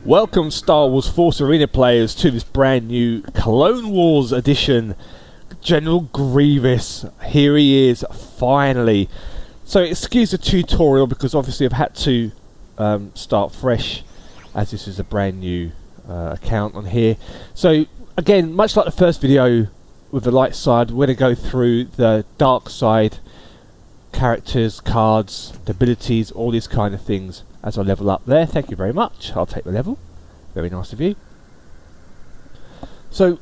Welcome Star Wars Force Arena players to this brand new Clone Wars edition. General Grievous, here he is finally. So excuse the tutorial because obviously I've had to start fresh as this is a brand new account on here. So again, much like the first video with the light side, we're going to go through the dark side, characters, cards, the abilities, all these kind of things as I level up there. Thank you very much. I'll take the level. Very nice of you. So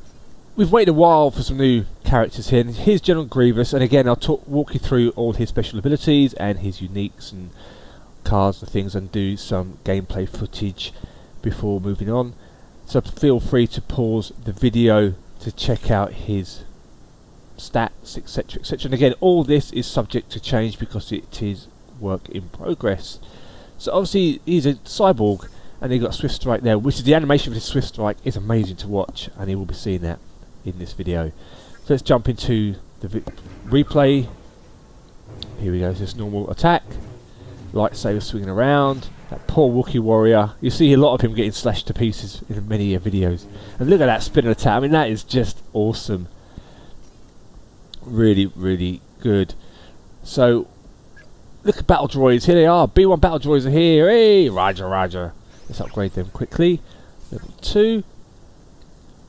we've waited a while for some new characters here. And here's General Grievous, and again I'll walk you through all his special abilities and his uniques and cards and things, and do some gameplay footage before moving on. So feel free to pause the video to check out his stats, etc, etc. And again, all this is subject to change because it is work in progress. So obviously he's a cyborg, and he got Swift Strike there, which is the animation for this Swift Strike is amazing to watch, and he will be seeing that in this video. So let's jump into the replay. Here we go. This normal attack, lightsaber swinging around. That poor Wookiee warrior. You see a lot of him getting slashed to pieces in many videos. And look at that spinning attack. I mean, that is just awesome. Really, really good. So look at battle droids. Here they are. B1 battle droids are here. Hey, Roger, Roger. Let's upgrade them quickly. Level 2.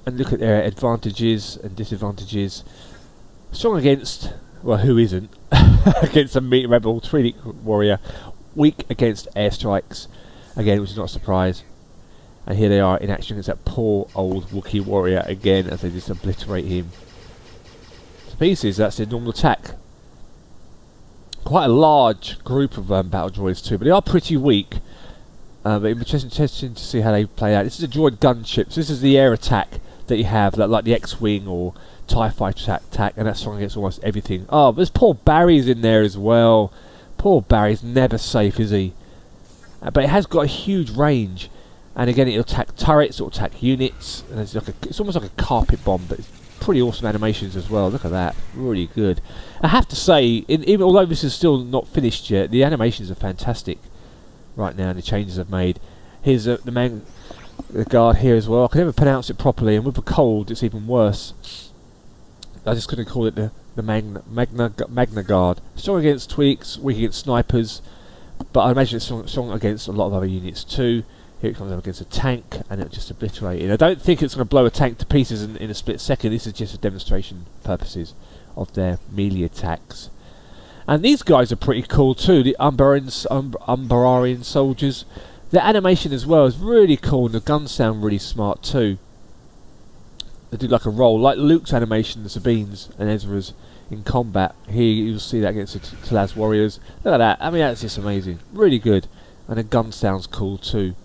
And look at their advantages and disadvantages. Strong against, well, who isn't? Against a meat rebel, 3D warrior. Weak against airstrikes. Again, which is not a surprise. And here they are in action against that poor old Wookiee warrior again, as they just obliterate him to pieces. That's their normal attack. Quite a large group of battle droids too, but they are pretty weak. But it'll be interesting to see how they play out. This is a droid gunship, so this is the air attack that you have, like the X-Wing or TIE Fighter attack, and that's strong against almost everything. Oh, but there's poor Barry's in there as well. Poor Barry's never safe, is he? But it has got a huge range, and again it'll attack turrets, it'll attack units, and it's almost like a carpet bomb, but it's pretty awesome animations as well. Look at that, really good. I have to say, even although this is still not finished yet, the animations are fantastic right now, and the changes I've made. Here's the guard here as well. I can never pronounce it properly, and with the cold it's even worse. I just couldn't call it the Magna Guard. Strong against tweaks, weak against snipers, but I imagine it's strong against a lot of other units too. Here it comes up against a tank, and it'll just obliterate it. I don't think it's going to blow a tank to pieces in a split second. This is just for demonstration purposes of their melee attacks. And these guys are pretty cool too, the Umbararian soldiers. Their animation as well is really cool, and the guns sound really smart too. They do like a roll, like Luke's animation, the Sabine's and Ezra's in combat. Here you'll see that against the Tlaz warriors. Look at that, I mean that's just amazing, really good. And the gun sounds cool too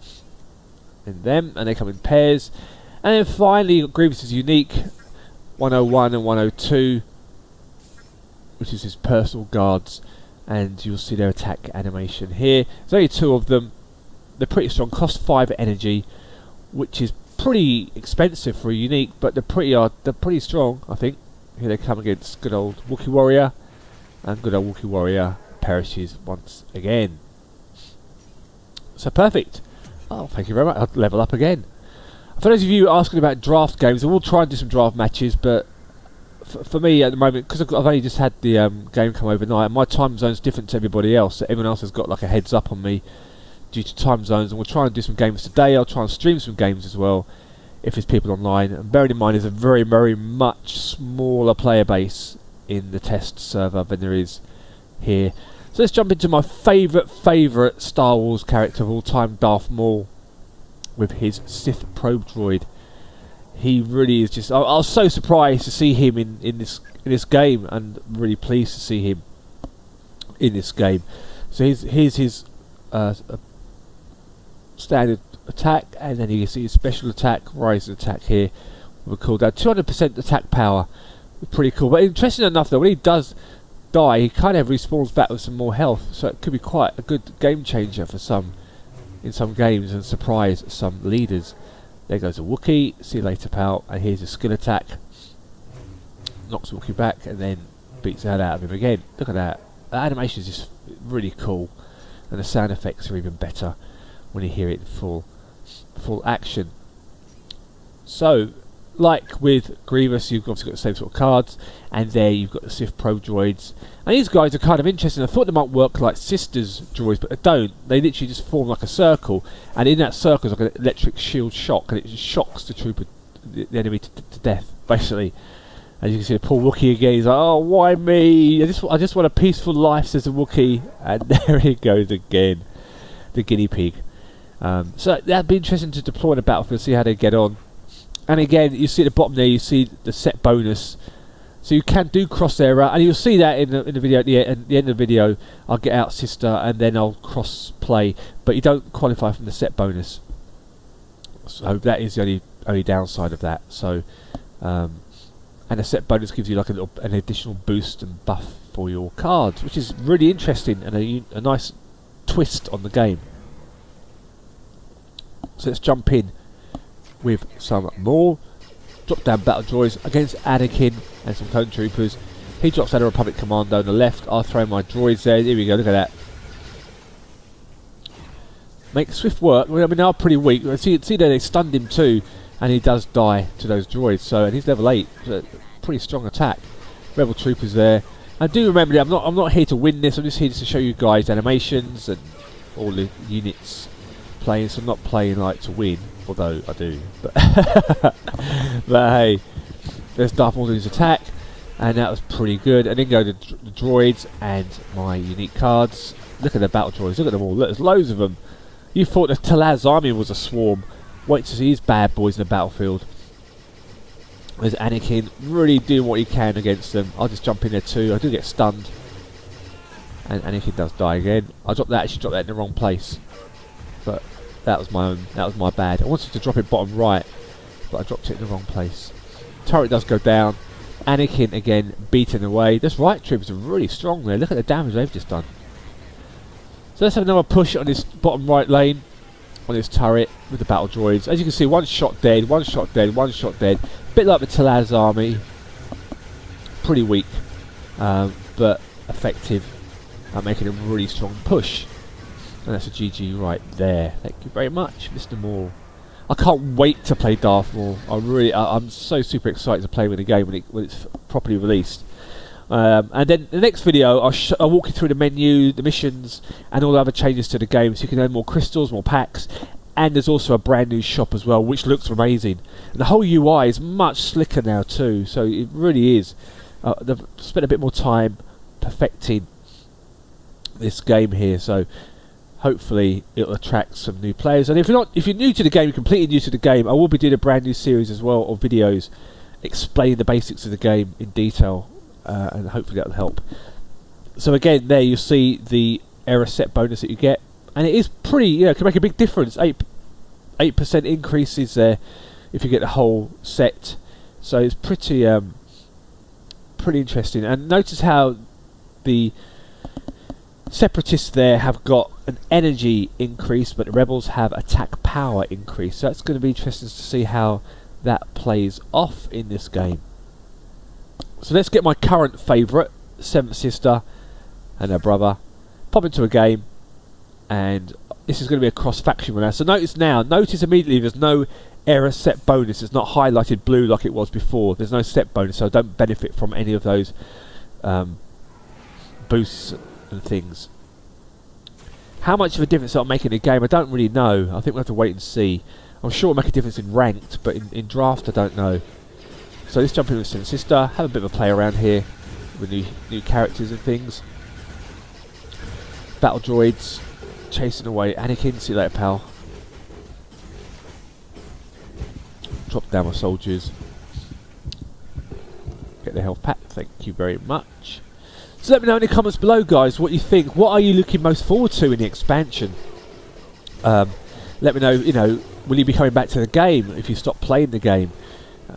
in them, and they come in pairs. And then finally Grievous is unique, 101 and 102, which is his personal guards, and you'll see their attack animation here. There's only 2 of them. They're pretty strong, cost 5 energy, which is pretty expensive for a unique, but they're pretty strong, I think. Here they come against good old Wookiee warrior, and good old Wookiee warrior perishes once again. So perfect. Oh, thank you very much. I'll level up again. For those of you asking about draft games, I will try and do some draft matches, but for me at the moment, because I've only just had the game come overnight, and my time zone's different to everybody else, so everyone else has got like a heads up on me due to time zones, and we'll try and do some games today. I'll try and stream some games as well if there's people online, and bearing in mind there's a very, very much smaller player base in the test server than there is here. So let's jump into my favourite Star Wars character of all time, Darth Maul, with his Sith probe droid. He really is just... I was so surprised to see him in this game, and really pleased to see him in this game. So here's his standard attack, and then you can see his special attack, rise attack here with a cooldown. 200% attack power, pretty cool. But interesting enough though, when he does die, he kind of respawns back with some more health, so it could be quite a good game changer for some in some games, and surprise some leaders. There goes a Wookiee, see you later pal, and here's a skill attack, knocks Wookiee back and then beats the hell out of him again. Look at that, the animation is just really cool, and the sound effects are even better when you hear it in full. full action. So, like with Grievous, you've obviously got the same sort of cards, and there you've got the Sith Pro droids. And these guys are kind of interesting. I thought they might work like Sisters droids, but they don't. They literally just form like a circle, and in that circle is like an electric shield shock, and it just shocks the trooper, the enemy to death, basically. As you can see, the poor Wookiee again, he's like, oh, why me? I just want a peaceful life, says the Wookiee. And there he goes again, the guinea pig. So that'd be interesting to deploy in a battlefield, see how they get on. And again, you see at the bottom there, you see the set bonus. So you can do crosshair, and you'll see that in the video, at the end of the video, I'll get out Sister, and then I'll cross play. But you don't qualify from the set bonus. So that is the only downside of that. So... and a set bonus gives you like an additional boost and buff for your cards, which is really interesting and a nice twist on the game. So let's jump in with some more drop down battle droids against Anakin and some clone troopers. He drops out a Republic Commando on the left. I'll throw my droids there. Here we go, look at that. Make swift work. I mean, they are pretty weak. See there, they stunned him too. And he does die to those droids, so, and he's level 8, so pretty strong attack. Rebel troopers there. And do remember that I'm not here to win this, I'm just here to show you guys animations and all the units playing, so I'm not playing like to win, although I do. But, but hey, there's Darth Maul doing his attack, and that was pretty good. And then go to the droids and my unique cards. Look at the battle droids, look at them all, look, there's loads of them. You thought the Talaz army was a swarm. Wait to see these bad boys in the battlefield. There's Anakin really doing what he can against them. I'll just jump in there too. I do get stunned. And Anakin does die again. I actually dropped that in the wrong place. But that was my bad. I wanted to drop it bottom right, but I dropped it in the wrong place. Turret does go down. Anakin again beaten away. This right troopers are really strong there. Look at the damage they've just done. So let's have another push on this bottom right lane. On this turret with the battle droids. As you can see, one shot dead, one shot dead, one shot dead. Bit like the Talaz army. Pretty weak, but effective at making a really strong push. And that's a GG right there. Thank you very much, Mr. Maul. I can't wait to play Darth Maul. I'm so super excited to play with the game when it's properly released. And then the next video, I'll walk you through the menu, the missions, and all the other changes to the game, so you can earn more crystals, more packs, and there's also a brand new shop as well, which looks amazing. And the whole UI is much slicker now too, so it really is. They've spent a bit more time perfecting this game here, so hopefully it'll attract some new players. And if you're new to the game, you're completely new to the game, I will be doing a brand new series as well of videos explaining the basics of the game in detail. And hopefully that'll help. So again, there you see the error set bonus that you get, and it is pretty, it can make a big difference. 8% increases there if you get the whole set. So it's pretty interesting. And notice how the Separatists there have got an energy increase, but the Rebels have attack power increase. So that's going to be interesting to see how that plays off in this game. So let's get my current favourite, Seventh Sister and her brother, pop into a game, and this is going to be a cross-faction one now. So notice immediately there's no error set bonus. It's not highlighted blue like it was before. There's no set bonus, so I don't benefit from any of those boosts and things. How much of a difference it'll make in the game, I don't really know. I think we'll have to wait and see. I'm sure it'll make a difference in ranked, but in draft I don't know. So let's jump in with Seventh Sister, have a bit of a play around here with new characters and things. Battle droids chasing away Anakin. See you later, pal. Drop down my soldiers. Get the health pack. Thank you very much. So let me know in the comments below, guys, what you think. What are you looking most forward to in the expansion? Let me know. Will you be coming back to the game if you stop playing the game?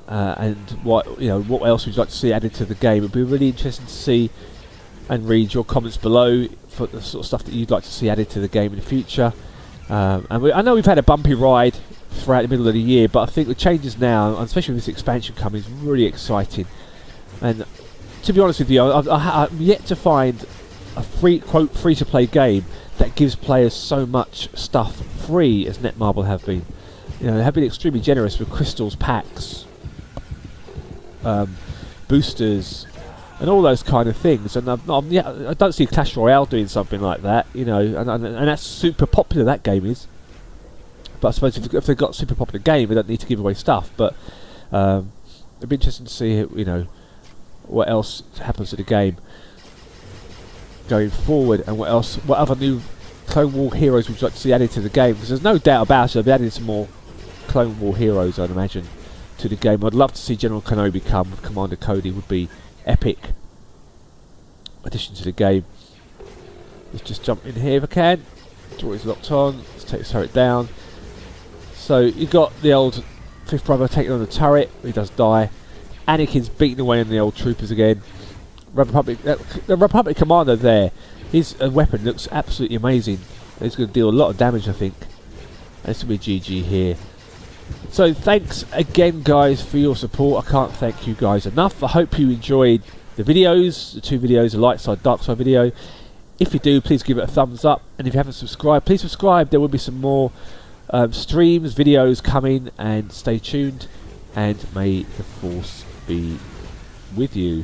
And what else would you like to see added to the game? It'd be really interesting to see and read your comments below for the sort of stuff that you'd like to see added to the game in the future. I know we've had a bumpy ride throughout the middle of the year, but I think the changes now, especially with this expansion coming, is really exciting. And to be honest with you, I'm yet to find a free-to-play game that gives players so much stuff free as Netmarble have been. You know, they have been extremely generous with crystals, packs, boosters, and all those kind of things. And I don't see Clash Royale doing something like that, you know, and that's super popular, that game is. But I suppose if they've got a super popular game, they don't need to give away stuff. But it'd be interesting to see, you know, what else happens to the game going forward, and what other new Clone War heroes would you like to see added to the game, because there's no doubt about it, they'll be adding some more Clone War heroes, I'd imagine, to the game. I'd love to see General Kenobi come with Commander Cody. Would be epic addition to the game. Let's just jump in here if I can. Droid's locked on. Let's take the turret down. So you got the old fifth brother taking on the turret. He does die. Anakin's beating away on the old troopers again. The Republic commander there, his weapon looks absolutely amazing. He's going to deal a lot of damage, I think. And this will be GG here. So thanks again, guys, for your support. I can't thank you guys enough. I hope you enjoyed the videos, the 2 videos, the light side, dark side video. If you do, please give it a thumbs up. And if you haven't subscribed, please subscribe. There will be some more streams, videos coming, and stay tuned. And may the Force be with you.